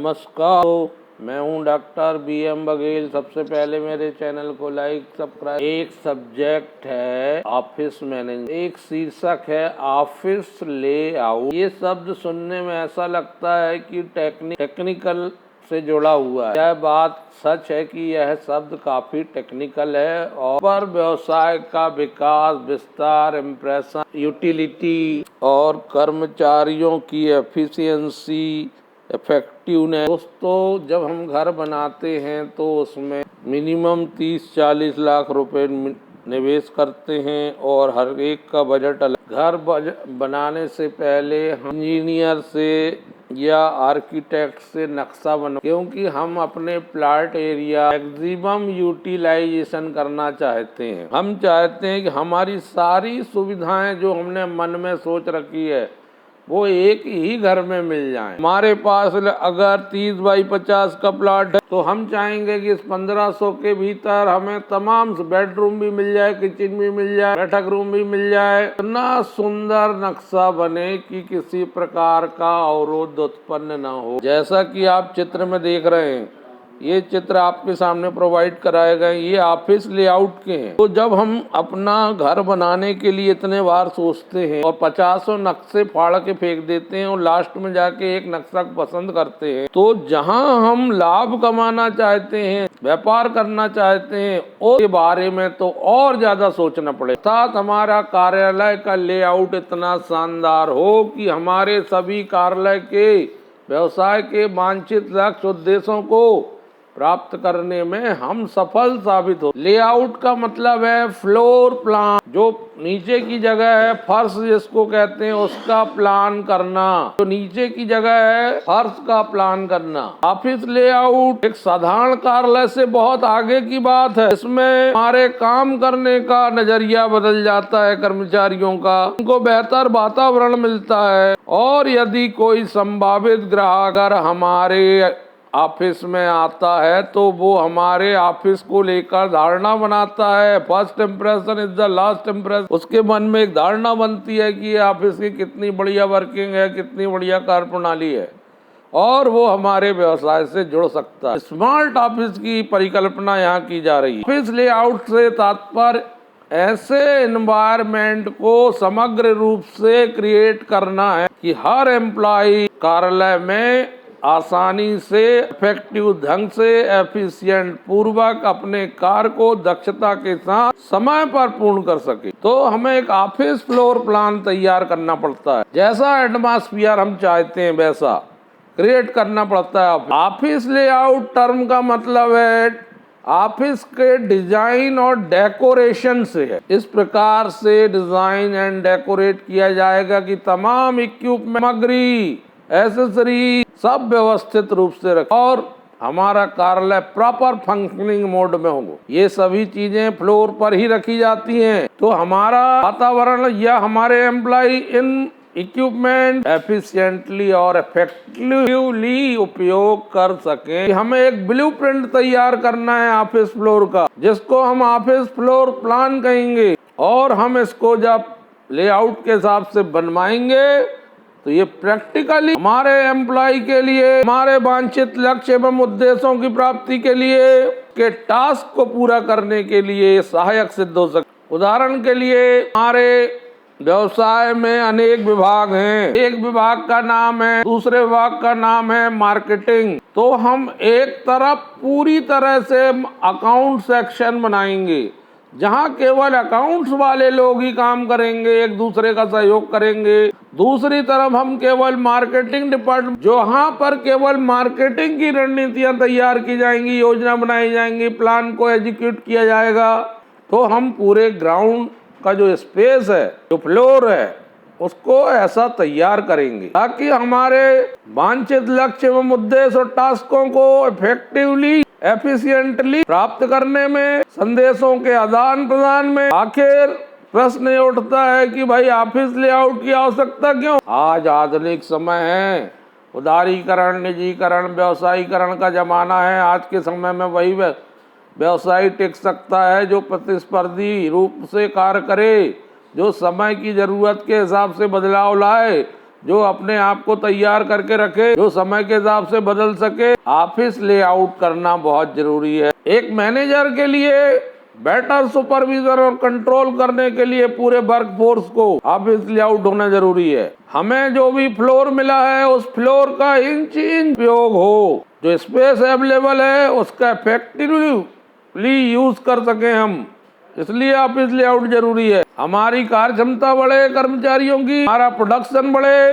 नमस्कार, मैं हूं डॉक्टर BM बघेल। सबसे पहले मेरे चैनल को लाइक सब्सक्राइब। एक सब्जेक्ट है ऑफिस मैनेजमेंट, एक शीर्षक है ऑफिस लेआउट। ये शब्द सुनने में ऐसा लगता है कि टेक्निकल से जुड़ा हुआ है। यह बात सच है कि यह शब्द काफी टेक्निकल है और व्यवसाय का विकास, विस्तार, इम्प्रेशन, यूटिलिटी और कर्मचारियों की एफिशिएंसी, इफेक्टिवनेस। दोस्तों, जब हम घर बनाते हैं तो उसमें मिनिमम 30-40 लाख रुपए निवेश करते हैं और हर एक का बजट अलग। घर बनाने से पहले हम इंजीनियर से या आर्किटेक्ट से नक्शा बना, क्योंकि हम अपने प्लाट एरिया मैक्सिमम यूटिलाइजेशन करना चाहते हैं। हम चाहते हैं कि हमारी सारी सुविधाएं जो हमने मन में सोच रखी है वो एक ही घर में मिल जाए। हमारे पास अगर 30 बाई 50 का प्लाट है तो हम चाहेंगे कि इस 1500 के भीतर हमें तमाम बेडरूम भी मिल जाए, किचन भी मिल जाए, बैठक रूम भी मिल जाए। इतना सुंदर नक्शा बने कि किसी प्रकार का अवरोध उत्पन्न न हो। जैसा कि आप चित्र में देख रहे हैं, ये चित्र आपके सामने प्रोवाइड कराए गए, ये ऑफिस लेआउट के हैं। तो जब हम अपना घर बनाने के लिए इतने बार सोचते हैं और 50 नक्शे फाड़ के फेंक देते हैं और लास्ट में जाके एक नक्शा पसंद करते हैं, तो जहां हम लाभ कमाना चाहते हैं, व्यापार करना चाहते हैं, उसके बारे में तो और ज्यादा सोचना पड़े। अर्थात हमारा कार्यालय का लेआउट इतना शानदार हो कि हमारे सभी कार्यालय के व्यवसाय के वांछित लक्ष्य उद्देश्यों को प्राप्त करने में हम सफल साबित हो। लेआउट का मतलब है फ्लोर प्लान, जो नीचे की जगह है, फर्श जिसको कहते हैं, उसका प्लान करना। जो नीचे की जगह है, फर्श का प्लान करना। ऑफिस लेआउट एक साधारण कार्यालय से बहुत आगे की बात है। इसमें हमारे काम करने का नजरिया बदल जाता है, कर्मचारियों का, उनको बेहतर वातावरण मिलता है। और यदि कोई संभावित ग्राहक हमारे ऑफिस में आता है तो वो हमारे ऑफिस को लेकर धारणा बनाता है। First impression is the last impression. उसके मन में एक धारणा बनती है कि ये ऑफिस की कितनी बढ़िया वर्किंग है, कितनी बढ़िया कार्यप्रणाली है, और वो हमारे व्यवसाय से जुड़ सकता है। स्मार्ट ऑफिस की परिकल्पना यहाँ की जा रही है। ऑफिस लेआउट से तात्पर्य ऐसे एनवायरनमेंट को समग्र रूप से क्रिएट करना है कि हर एम्प्लॉय कार्यालय में आसानी से, इफेक्टिव ढंग से, एफिशिएंट पूर्वक अपने कार्य को दक्षता के साथ समय पर पूर्ण कर सके। तो हमें एक ऑफिस फ्लोर प्लान तैयार करना पड़ता है। जैसा एटमॉस्फेयर हम चाहते हैं वैसा क्रिएट करना पड़ता है। ऑफिस लेआउट टर्म का मतलब है ऑफिस के डिजाइन और डेकोरेशन से है। इस प्रकार से डिजाइन एंड डेकोरेट किया जाएगा कि तमाम इक्विपमेंट, सामग्री, एसेसरी सब व्यवस्थित रूप से रखें और हमारा कार्यालय प्रॉपर फंक्शनिंग मोड में हो। ये सभी चीजें फ्लोर पर ही रखी जाती हैं, तो हमारा वातावरण या हमारे एम्प्लॉय इन इक्विपमेंट एफिशिएंटली और इफेक्टिवली उपयोग कर सकें। हमें एक ब्लूप्रिंट तैयार करना है ऑफिस फ्लोर का, जिसको हम ऑफिस फ्लोर प्लान कहेंगे, और हम इसको जब लेआउट के हिसाब से बनवाएंगे तो ये प्रैक्टिकली हमारे एम्प्लॉय के लिए, हमारे वांछित लक्ष्य एवं उद्देश्यों की प्राप्ति के लिए, के टास्क को पूरा करने के लिए सहायक सिद्ध हो सकते। उदाहरण के लिए हमारे व्यवसाय में अनेक विभाग हैं। एक विभाग का नाम है, दूसरे विभाग का नाम है मार्केटिंग। तो हम एक तरफ पूरी तरह से अकाउंट सेक्शन बनाएंगे जहां केवल अकाउंट्स वाले लोग ही काम करेंगे, एक दूसरे का सहयोग करेंगे। दूसरी तरफ हम केवल मार्केटिंग डिपार्टमेंट, जहां पर केवल मार्केटिंग की रणनीतियां तैयार की जाएंगी, योजना बनाई जाएंगी, प्लान को एग्जीक्यूट किया जाएगा। तो हम पूरे ग्राउंड का जो स्पेस है, जो फ्लोर है, उसको ऐसा तैयार करेंगे ताकि हमारे वांछित लक्ष्य एवं उद्देश्य और टास्कों को इफेक्टिवली, एफिशिएंटली प्राप्त करने में, संदेशों के आदान प्रदान में। आखिर प्रश्न ये उठता है कि भाई ऑफिस लेआउट की आवश्यकता क्यों? आज आधुनिक समय है, उदारीकरण, निजीकरण, व्यवसायीकरण का जमाना है। आज के समय में वही व्यवसाय टिक सकता है जो प्रतिस्पर्धी रूप से कार्य करे, जो समय की जरूरत के हिसाब से बदलाव लाए, जो अपने आप को तैयार करके रखे, जो समय के हिसाब से बदल सके। ऑफिस लेआउट करना बहुत जरूरी है। एक मैनेजर के लिए बेटर सुपरविजन और कंट्रोल करने के लिए पूरे वर्कफोर्स को ऑफिस लेआउट होना जरूरी है। हमें जो भी फ्लोर मिला है उस फ्लोर का इंच इंच उपयोग हो, जो स्पेस अवेलेबल है उसका इफेक्टिवली यूज कर सके हम, इसलिए ऑफिस लेआउट जरूरी है। हमारी कार्य क्षमता बढ़े, कर्मचारियों की, हमारा प्रोडक्शन बढ़े,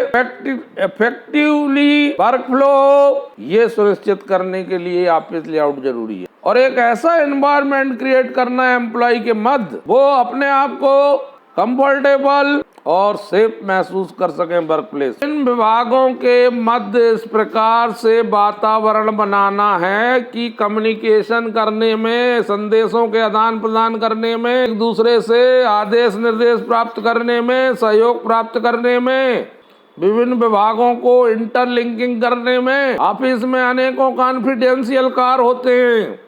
इफेक्टिवली वर्क फ्लो, ये सुनिश्चित करने के लिए ऑफिस लेआउट जरूरी है। और एक ऐसा एनवायरनमेंट क्रिएट करना है एम्प्लॉय के मध्य, वो अपने आप को कंफर्टेबल और सेफ महसूस कर सकें वर्क प्लेस। इन विभागों के मध्य इस प्रकार से वातावरण बनाना है कि कम्युनिकेशन करने में, संदेशों के आदान प्रदान करने में, एक दूसरे से आदेश निर्देश प्राप्त करने में, सहयोग प्राप्त करने में, विभिन्न विभागों को इंटरलिंकिंग करने में। ऑफिस में अनेकों कॉन्फिडेंशियल कार्य होते हैं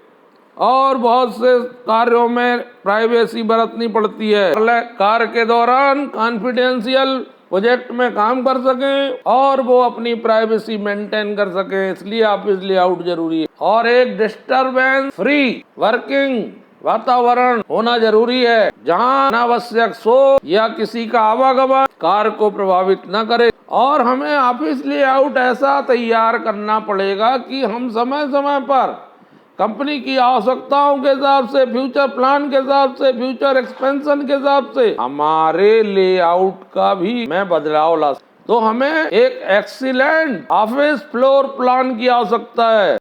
और बहुत से कार्यों में प्राइवेसी बरतनी पड़ती है। कार्य के दौरान कॉन्फिडेंशियल प्रोजेक्ट में काम कर सकें और वो अपनी प्राइवेसी मेंटेन कर सकें, इसलिए ऑफिस लेआउट जरूरी है। और एक डिस्टरबेंस फ्री वर्किंग वातावरण होना जरूरी है, जहां अनावश्यक शोर या किसी का आवागमन कार्य को प्रभावित न करे। और हमें ऑफिस लेआउट ऐसा तैयार करना पड़ेगा कि हम समय समय पर कंपनी की आवश्यकताओं के हिसाब से, फ्यूचर प्लान के हिसाब से, फ्यूचर एक्सपेंशन के हिसाब से हमारे लेआउट का भी मैं बदलाव ला। तो हमें एक एक्सीलेंट ऑफिस फ्लोर प्लान की आवश्यकता है,